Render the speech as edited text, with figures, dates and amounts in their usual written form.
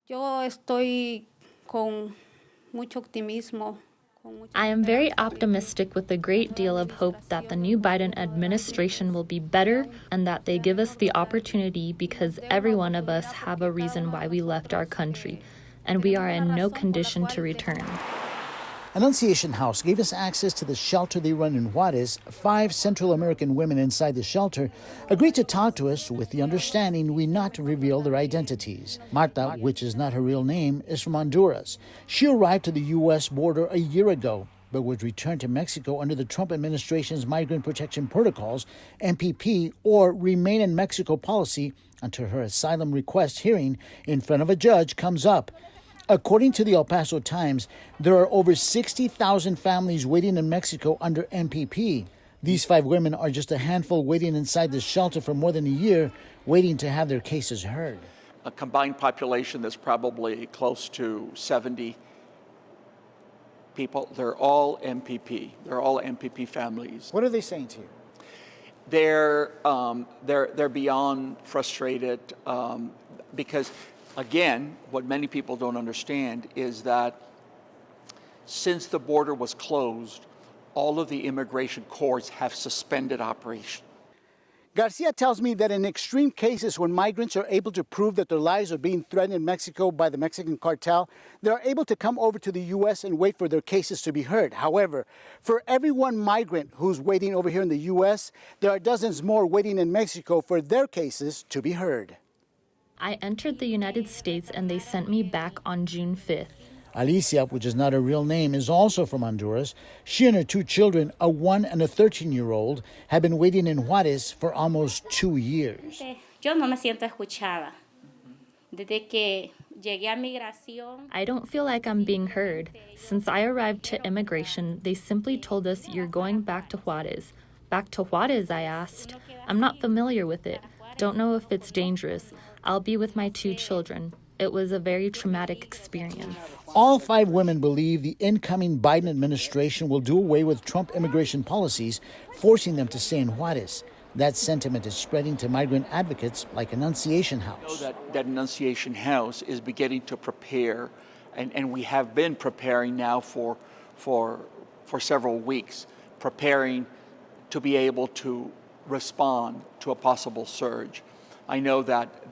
Yo estoy con mucho optimismo. I am very optimistic with a great deal of hope that the new Biden administration will be better and that they give us the opportunity because every one of us have a reason why we left our country, and we are in no condition to return. Annunciation House gave us access to the shelter they run in Juarez. 5 Central American women inside the shelter agreed to talk to us with the understanding we not reveal their identities. Marta, which is not her real name, is from Honduras. She arrived to the U.S. border a year ago, but was returned to Mexico under the Trump administration's Migrant Protection Protocols, MPP, or Remain in Mexico policy until her asylum request hearing in front of a judge comes up. According to the El Paso Times, there are over 60,000 families waiting in Mexico under MPP. These 5 women are just a handful waiting inside the shelter for more than a year, waiting to have their cases heard. A combined population that's probably close to 70 people. They're all MPP. They're all MPP families. What are they saying to you? They're beyond frustrated because, again, what many people don't understand is that since the border was closed, all of the immigration courts have suspended operation. Garcia tells me that in extreme cases when migrants are able to prove that their lives are being threatened in Mexico by the Mexican cartel, they are able to come over to the U.S. and wait for their cases to be heard. However, for every one migrant who's waiting over here in the U.S., there are dozens more waiting in Mexico for their cases to be heard. I entered the United States and they sent me back on June 5th. Alicia, which is not her real name, is also from Honduras. She and her 2 children, a 1 and a 13-year-old, have been waiting in Juarez for almost 2 years. Yo no me siento escuchada. Desde que llegué a migración. I don't feel like I'm being heard. Since I arrived to immigration, they simply told us you're going back to Juarez. Back to Juarez, I asked. I'm not familiar with it. Don't know if it's dangerous. I'll be with my 2 children. It was a very traumatic experience. All 5 women believe the incoming Biden administration will do away with Trump immigration policies, forcing them to stay in Juarez. That sentiment is spreading to migrant advocates like Annunciation House. I know that Annunciation House is beginning to prepare, and we have been preparing now for several weeks, preparing to be able to respond to a possible surge. I know that